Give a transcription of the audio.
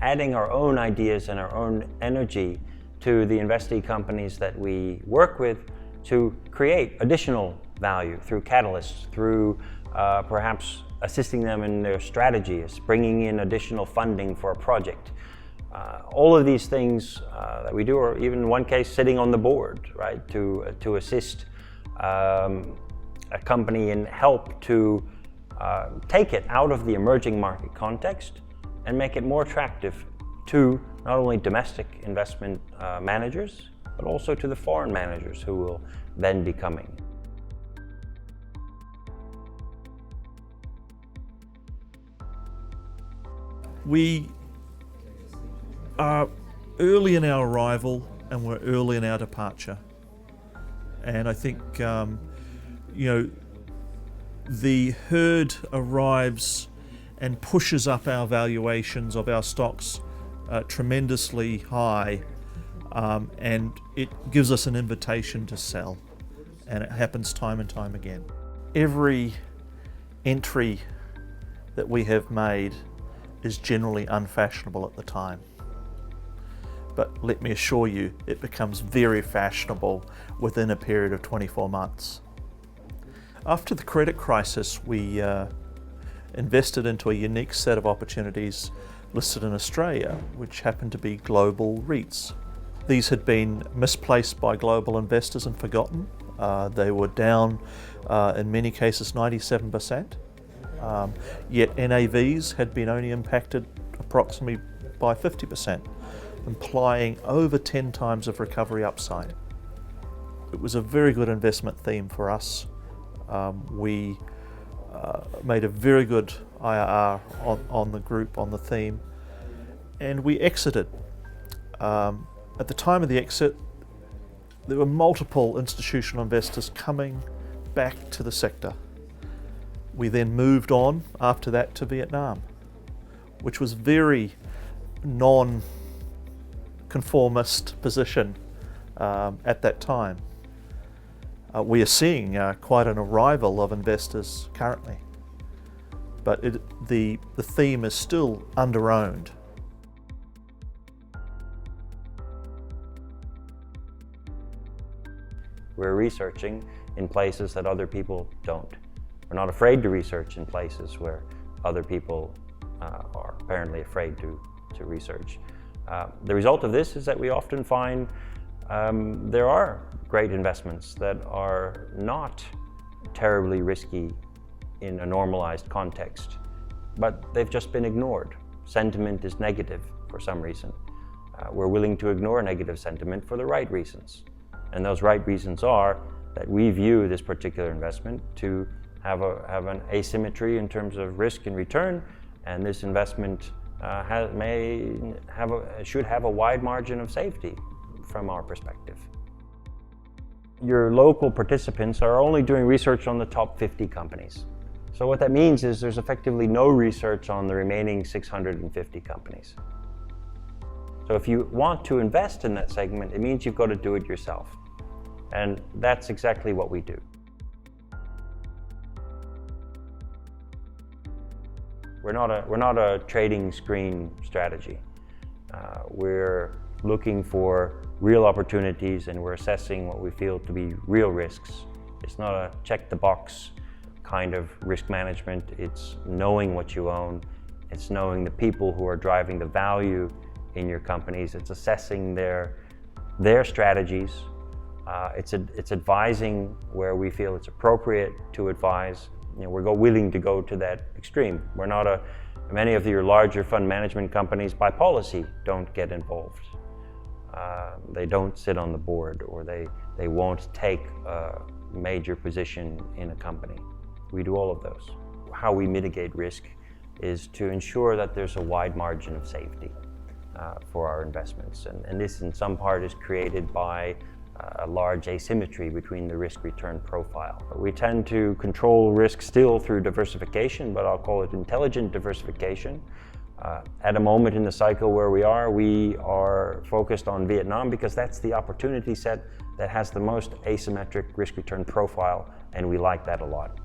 adding our own ideas and our own energy to the investee companies that we work with to create additional value through catalysts, through perhaps assisting them in their strategies, bringing in additional funding for a project. All of these things that we do, or even in one case sitting on the board, right, to assist a company and help to take it out of the emerging market context and make it more attractive to not only domestic investment managers, but also to the foreign managers who will then be coming. We are early in our arrival and we're early in our departure. And I think, the herd arrives and pushes up our valuations of our stocks tremendously high, and it gives us an invitation to sell. And it happens time and time again. Every entry that we have made is generally unfashionable at the time. But let me assure you, it becomes very fashionable within a period of 24 months. After the credit crisis, we invested into a unique set of opportunities listed in Australia, which happened to be global REITs. These had been misplaced by global investors and forgotten. They were down, in many cases, 97%. Yet NAVs had been only impacted approximately by 50%, implying over 10 times of recovery upside. It was a very good investment theme for us. We made a very good IRR on the group, on the theme, and we exited. At the time of the exit, there were multiple institutional investors coming back to the sector. We then moved on after that to Vietnam, which was very non-conformist position at that time. We are seeing quite an arrival of investors currently, but the theme is still under-owned. We're researching in places that other people don't. We're not afraid to research in places where other people are apparently afraid to research. The result of this is that we often find there are great investments that are not terribly risky in a normalized context, but they've just been ignored. Sentiment is negative for some reason. We're willing to ignore negative sentiment for the right reasons. And those right reasons are that we view this particular investment to have an asymmetry in terms of risk and return, and this investment should have a wide margin of safety from our perspective. Your local participants are only doing research on the top 50 companies. So what that means is there's effectively no research on the remaining 650 companies. So if you want to invest in that segment, it means you've got to do it yourself. And that's exactly what we do. We're not a trading screen strategy. We're looking for real opportunities, and we're assessing what we feel to be real risks. It's not a check the box kind of risk management. It's knowing what you own. It's knowing the people who are driving the value in your companies. It's assessing their strategies. It's advising where we feel it's appropriate to advise. We're willing to go to that extreme. We're not many of your larger fund management companies by policy don't get involved. They don't sit on the board, or they won't take a major position in a company. We do all of those. How we mitigate risk is to ensure that there's a wide margin of safety for our investments. And this in some part is created by a large asymmetry between the risk-return profile. We tend to control risk still through diversification, but I'll call it intelligent diversification. At a moment in the cycle where we are focused on Vietnam because that's the opportunity set that has the most asymmetric risk-return profile, and we like that a lot.